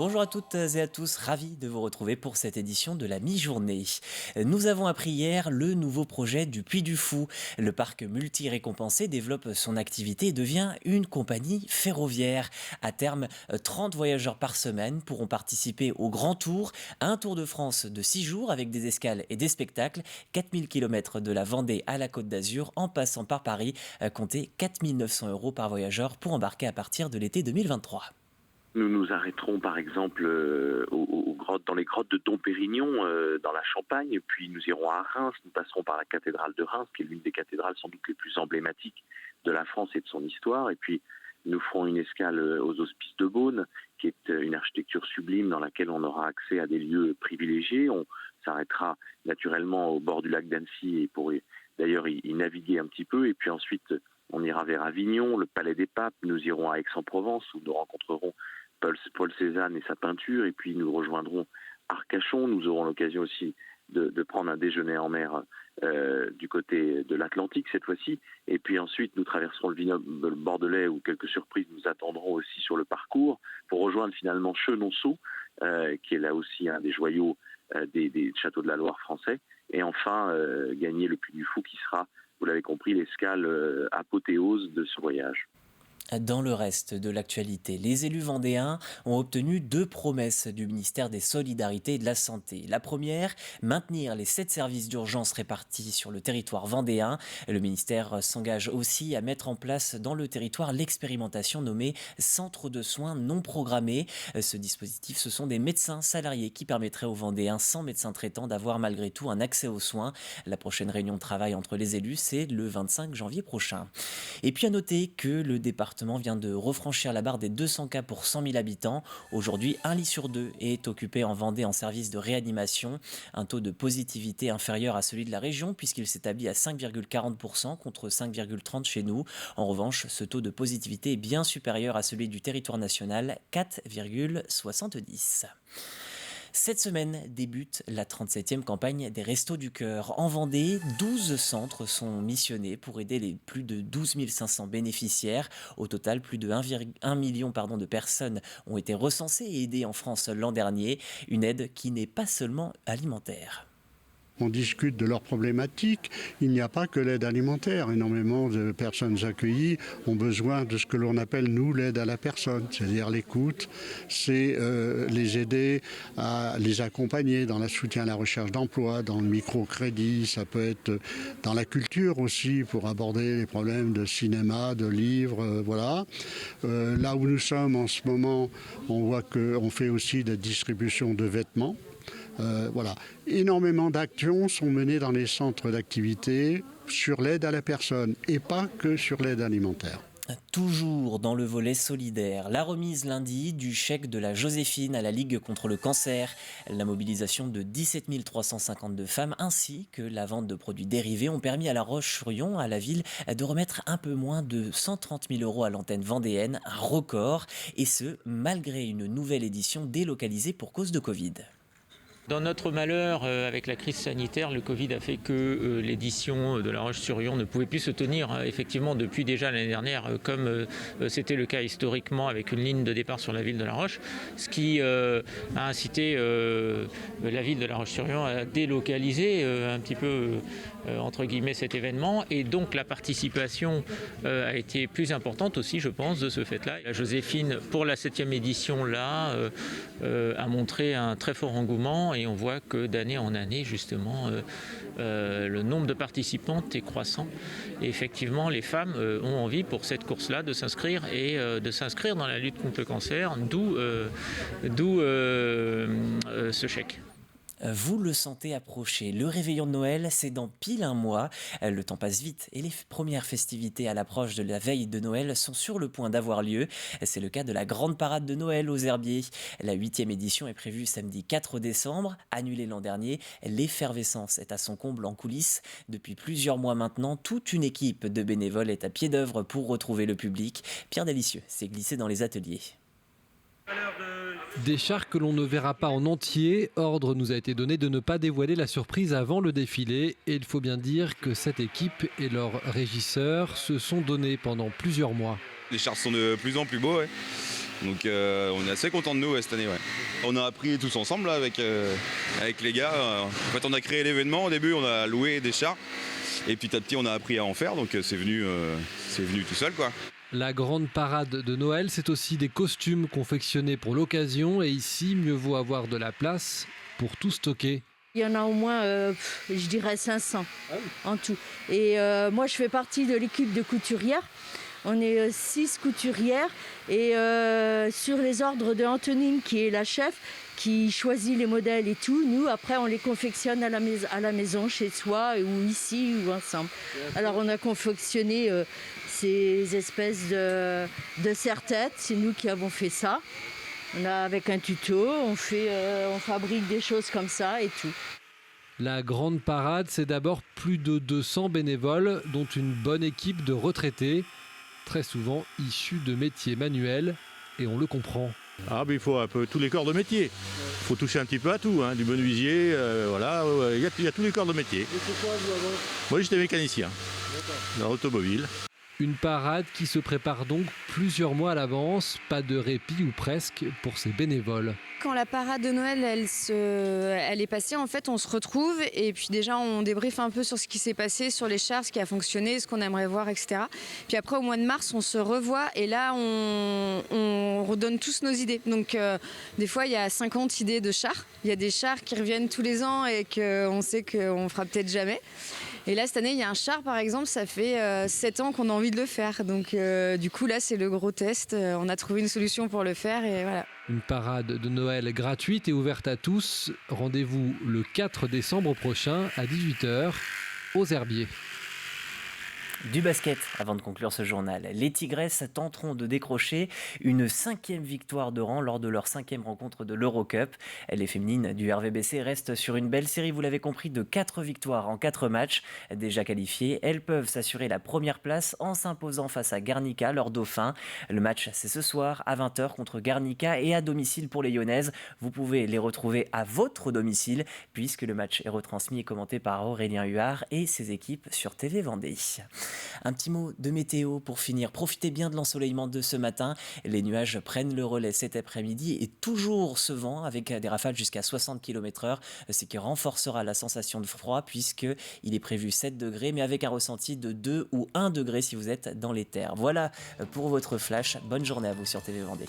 Bonjour à toutes et à tous, ravi de vous retrouver pour cette édition de la mi-journée. Nous avons appris hier le nouveau projet du Puy du Fou. Le parc multi-récompensé développe son activité et devient une compagnie ferroviaire. À terme, 30 voyageurs par semaine pourront participer au Grand Tour, un Tour de France de 6 jours avec des escales et des spectacles, 4000 km de la Vendée à la Côte d'Azur en passant par Paris. Comptez 4 900 € par voyageur pour embarquer à partir de l'été 2023. Nous nous arrêterons par exemple dans les grottes de Dom Pérignon, dans la Champagne, puis nous irons à Reims, nous passerons par la cathédrale de Reims, qui est l'une des cathédrales sans doute les plus emblématiques de la France et de son histoire, et puis nous ferons une escale aux Hospices de Beaune, qui est une architecture sublime dans laquelle on aura accès à des lieux privilégiés. On s'arrêtera naturellement au bord du lac d'Annecy et pour d'ailleurs y naviguer un petit peu, et puis ensuite on ira vers Avignon, le Palais des Papes, nous irons à Aix-en-Provence où nous rencontrerons Paul Cézanne et sa peinture, et puis nous rejoindrons Arcachon. Nous aurons l'occasion aussi de prendre un déjeuner en mer du côté de l'Atlantique cette fois-ci, et puis ensuite nous traverserons le vignoble bordelais où quelques surprises nous attendront aussi sur le parcours pour rejoindre finalement Chenonceau, qui est là aussi un des joyaux des châteaux de la Loire français, et enfin gagner le Puy du Fou qui sera, vous l'avez compris, l'escale apothéose de ce voyage. Dans le reste de l'actualité, les élus vendéens ont obtenu 2 promesses du ministère des Solidarités et de la Santé. La première, maintenir les 7 services d'urgence répartis sur le territoire vendéen. Le ministère s'engage aussi à mettre en place dans le territoire l'expérimentation nommée Centre de soins non programmés. Ce dispositif, ce sont des médecins salariés qui permettraient aux Vendéens sans médecin traitant d'avoir malgré tout un accès aux soins. La prochaine réunion de travail entre les élus, c'est le 25 janvier prochain. Et puis à noter que le département vient de refranchir la barre des 200 cas pour 100 000 habitants. Aujourd'hui, un lit sur 2 est occupé en Vendée en service de réanimation. Un taux de positivité inférieur à celui de la région puisqu'il s'établit à 5,40% contre 5,30% chez nous. En revanche, ce taux de positivité est bien supérieur à celui du territoire national, 4,70%. Cette semaine débute la 37e campagne des Restos du Cœur. En Vendée, 12 centres sont missionnés pour aider les plus de 12 500 bénéficiaires. Au total, plus de 1 million de personnes ont été recensées et aidées en France l'an dernier. Une aide qui n'est pas seulement alimentaire. On discute de leurs problématiques. Il n'y a pas que l'aide alimentaire. Énormément de personnes accueillies ont besoin de ce que l'on appelle, nous, l'aide à la personne, c'est-à-dire l'écoute. C'est les aider à les accompagner dans le soutien à la recherche d'emploi, dans le microcrédit. Ça peut être dans la culture aussi, pour aborder les problèmes de cinéma, de livres, voilà. Là où nous sommes en ce moment, on voit qu'on fait aussi de la distribution de vêtements. Voilà. Énormément d'actions sont menées dans les centres d'activité sur l'aide à la personne et pas que sur l'aide alimentaire. Toujours dans le volet solidaire, la remise lundi du chèque de la Joséphine à la Ligue contre le cancer, la mobilisation de 17 352 femmes ainsi que la vente de produits dérivés ont permis à La Roche-sur-Yon, à la ville, de remettre un peu moins de 130 000 € à l'antenne vendéenne, un record, et ce, malgré une nouvelle édition délocalisée pour cause de Covid. Dans notre malheur, avec la crise sanitaire, le Covid a fait que l'édition de La Roche-sur-Yon ne pouvait plus se tenir effectivement depuis déjà l'année dernière, comme c'était le cas historiquement avec une ligne de départ sur la ville de La Roche, ce qui a incité la ville de La Roche-sur-Yon à délocaliser un petit peu entre guillemets cet événement, et donc la participation a été plus importante aussi, je pense, de ce fait-là. La Joséphine, pour la 7e édition là, a montré un très fort engouement, et on voit que d'année en année justement le nombre de participantes est croissant, et effectivement les femmes ont envie pour cette course-là de s'inscrire et de s'inscrire dans la lutte contre le cancer, d'où ce chèque. Vous le sentez approcher. Le réveillon de Noël, c'est dans pile un mois. Le temps passe vite et les premières festivités à l'approche de la veille de Noël sont sur le point d'avoir lieu. C'est le cas de la grande parade de Noël aux Herbiers. La 8e édition est prévue samedi 4 décembre. Annulée l'an dernier, l'effervescence est à son comble en coulisses. Depuis plusieurs mois maintenant, toute une équipe de bénévoles est à pied d'œuvre pour retrouver le public. Pierre Delicieux s'est glissé dans les ateliers. Des chars que l'on ne verra pas en entier. Ordre nous a été donné de ne pas dévoiler la surprise avant le défilé. Et il faut bien dire que cette équipe et leurs régisseurs se sont donnés pendant plusieurs mois. Les chars sont de plus en plus beaux, ouais. Donc on est assez contents de nous cette année. Ouais. On a appris tous ensemble là, avec les gars. En fait, on a créé l'événement. Au début, on a loué des chars. Et petit à petit, on a appris à en faire. Donc c'est venu tout seul, quoi. La grande parade de Noël, c'est aussi des costumes confectionnés pour l'occasion. Et ici, mieux vaut avoir de la place pour tout stocker. Il y en a au moins, je dirais 500 en tout. Et moi, je fais partie de l'équipe de couturières. On est 6 couturières et sur les ordres de Antonine, qui est la chef, qui choisit les modèles et tout, nous, après, on les confectionne à la maison, chez soi, ou ici, ou ensemble. Alors, on a confectionné ces espèces de serre-têtes, c'est nous qui avons fait ça. On a avec un tuto, on fabrique des choses comme ça et tout. La grande parade, c'est d'abord plus de 200 bénévoles, dont une bonne équipe de retraités, très souvent issus de métiers manuels, et on le comprend. Ah, mais il faut un peu tous les corps de métier. Il faut toucher un petit peu à tout, hein, du menuisier, voilà, il y a tous les corps de métier. Et c'est quoi vous avant ? Moi j'étais mécanicien, dans l'automobile. Une parade qui se prépare donc plusieurs mois à l'avance, pas de répit ou presque pour ces bénévoles. Quand la parade de Noël elle est passée, en fait on se retrouve et puis déjà on débriefe un peu sur ce qui s'est passé, sur les chars, ce qui a fonctionné, ce qu'on aimerait voir, etc. Puis après au mois de mars on se revoit et là on redonne tous nos idées. Donc des fois il y a 50 idées de chars, il y a des chars qui reviennent tous les ans et qu'on sait qu'on fera peut-être jamais. Et là, cette année, il y a un char, par exemple, ça fait 7 ans qu'on a envie de le faire. Donc, du coup, là, c'est le gros test. On a trouvé une solution pour le faire et voilà. Une parade de Noël gratuite et ouverte à tous. Rendez-vous le 4 décembre prochain à 18h aux Herbiers. Du basket, avant de conclure ce journal. Les Tigresses tenteront de décrocher une 5e victoire de rang lors de leur 5e rencontre de l'Eurocup. Les féminines du RVBC restent sur une belle série, vous l'avez compris, de 4 victoires en 4 matchs. Déjà qualifiées, elles peuvent s'assurer la première place en s'imposant face à Garnica, leur dauphin. Le match, c'est ce soir à 20h contre Garnica et à domicile pour les Lyonnaises. Vous pouvez les retrouver à votre domicile puisque le match est retransmis et commenté par Aurélien Huard et ses équipes sur TV Vendée. Un petit mot de météo pour finir. Profitez bien de l'ensoleillement de ce matin. Les nuages prennent le relais cet après-midi et toujours ce vent avec des rafales jusqu'à 60 km/h, ce qui renforcera la sensation de froid puisqu'il est prévu 7 degrés mais avec un ressenti de 2 ou 1 degré si vous êtes dans les terres. Voilà pour votre flash. Bonne journée à vous sur TV Vendée.